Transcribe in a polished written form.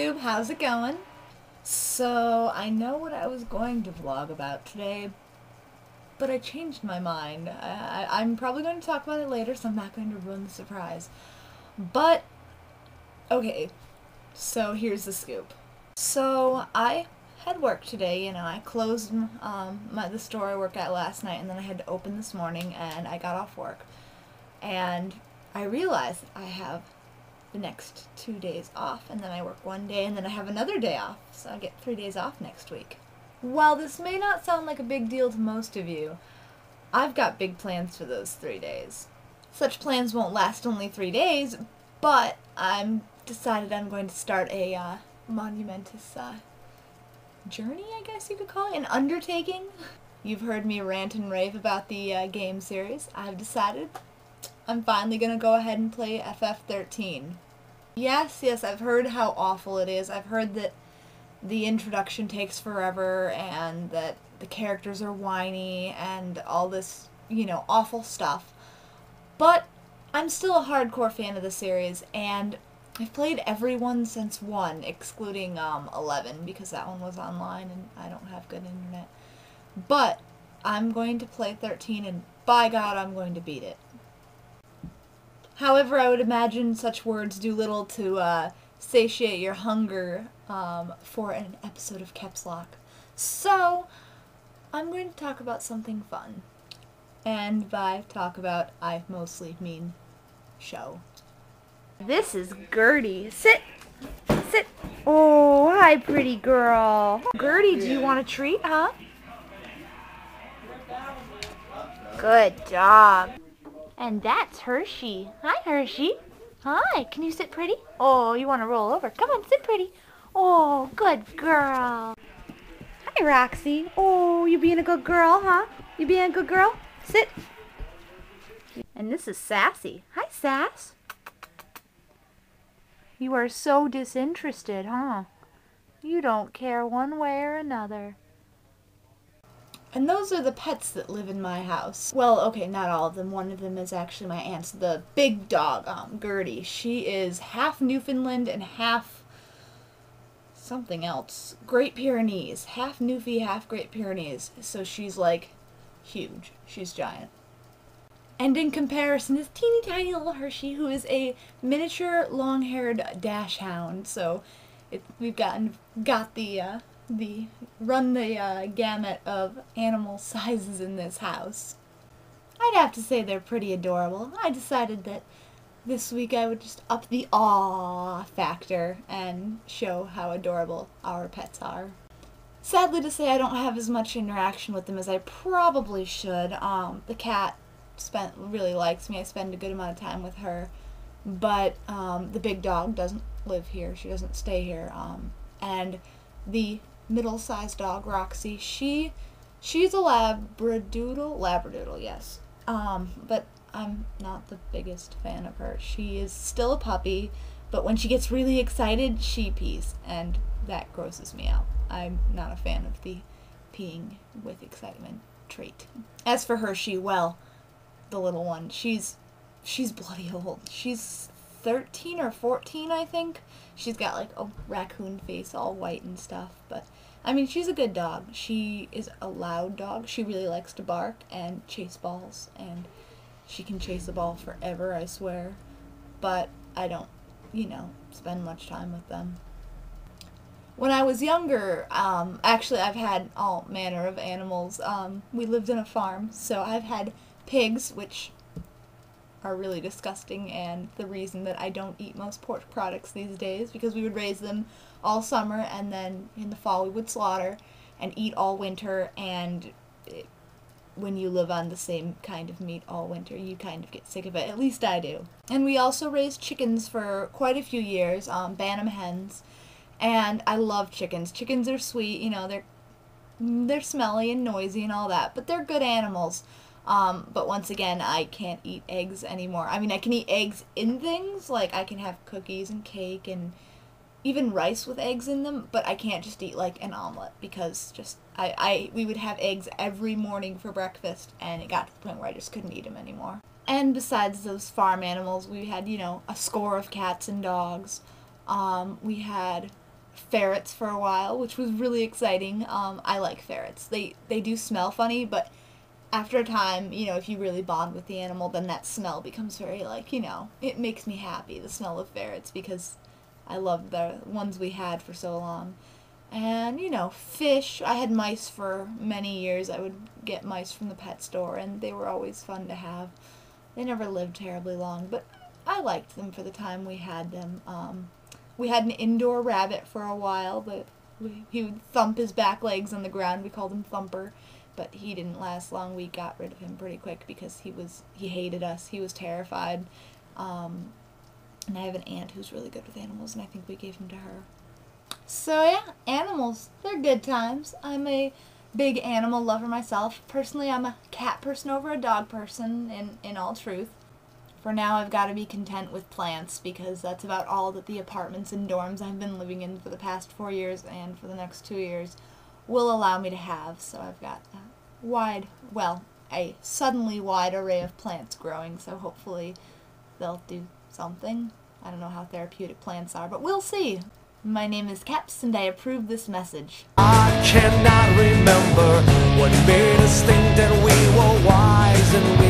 YouTube, how's it going? So, I know what I was going to vlog about today, but I changed my mind. I'm probably going to talk about it later, so I'm not going to ruin the surprise. But, okay, so here's the scoop. So, I had work today, I closed the store I worked at last night, and then I had to open this morning, and I got off work. And I realized I have the next 2 days off, and then I work 1 day, and then I have another day off, so I get 3 days off next week. While this may not sound like a big deal to most of you, I've got big plans for those 3 days. Such plans won't last only 3 days, but I'm decided I'm going to start a monumentous journey, I guess you could call it, an undertaking. You've heard me rant and rave about the game series. I've decided I'm finally gonna go ahead and play FF13. Yes, I've heard how awful it is. I've heard that the introduction takes forever and that the characters are whiny and all this, awful stuff. But I'm still a hardcore fan of the series, and I've played every one since 1, excluding 11, because that one was online and I don't have good internet. But I'm going to play 13, and by God, I'm going to beat it. However, I would imagine such words do little to satiate your hunger for an episode of Keps. So, I'm going to talk about something fun. And by talk about, I mostly mean show. This is Gertie. Sit! Sit! Oh, hi, pretty girl. Gertie, do you want a treat, huh? Good job. And that's Hershey. Hi, Hershey. Hi, can you sit pretty? Oh, you want to roll over? Come on, sit pretty. Oh, good girl. Hi, Roxy. Oh, you being a good girl, huh? You being a good girl? Sit. And this is Sassy. Hi, Sass. You are so disinterested, huh? You don't care one way or another. And those are the pets that live in my house. Well, okay, not all of them. One of them is actually my aunt's, the big dog, Gertie. She is half Newfoundland and half something else. Great Pyrenees. Half Newfie, half Great Pyrenees. So she's, like, huge. She's giant. And in comparison is teeny tiny little Hershey, who is a miniature long-haired dash hound. So we've got the gamut of animal sizes in this house. I'd have to say they're pretty adorable. I decided that this week I would just up the awe factor and show how adorable our pets are. Sadly to say, I don't have as much interaction with them as I probably should. The cat really likes me. I spend a good amount of time with her. But the big dog doesn't live here. She doesn't stay here. And the middle-sized dog, Roxy, she's a labradoodle, yes. But I'm not the biggest fan of her. She is still a puppy, but when she gets really excited, she pees, and that grosses me out. I'm not a fan of the peeing with excitement trait. As for Hershey, well, the little one, she's bloody old. She's 13 or 14, I think. She's got like a raccoon face, all white and stuff, but I mean, she's a good dog. She is a loud dog. She really likes to bark and chase balls, and she can chase a ball forever, I swear. But I don't, spend much time with them. When I was younger, actually I've had all manner of animals. We lived in a farm, so I've had pigs, which are really disgusting, and the reason that I don't eat most pork products these days, because we would raise them all summer, and then in the fall we would slaughter and eat all winter, and when you live on the same kind of meat all winter, you kind of get sick of it. At least I do. And we also raised chickens for quite a few years, Bantam hens, and I love chickens. Chickens are sweet, they're smelly and noisy and all that, but they're good animals. But once again, I can't eat eggs anymore. I mean, I can eat eggs in things, like I can have cookies and cake and even rice with eggs in them, but I can't just eat like an omelet, because we would have eggs every morning for breakfast, and it got to the point where I just couldn't eat them anymore. And besides those farm animals, we had, a score of cats and dogs. We had ferrets for a while, which was really exciting. I like ferrets. They do smell funny, but after a time, if you really bond with the animal, then that smell becomes very, it makes me happy, the smell of ferrets, because I loved the ones we had for so long. And, fish. I had mice for many years. I would get mice from the pet store, and they were always fun to have. They never lived terribly long, but I liked them for the time we had them. We had an indoor rabbit for a while, but he would thump his back legs on the ground. We called him Thumper, but he didn't last long. We got rid of him pretty quick because he hated us. He was terrified. And I have an aunt who's really good with animals, and I think we gave him to her. So yeah, animals, they're good times. I'm a big animal lover myself. Personally, I'm a cat person over a dog person, in all truth. For now, I've got to be content with plants, because that's about all that the apartments and dorms I've been living in for the past 4 years and for the next 2 years will allow me to have. So I've got a suddenly wide array of plants growing, so hopefully they'll do something. I don't know how therapeutic plants are, but we'll see. My name is Keps, and I approve this message. I cannot remember what made us think that we were wise and we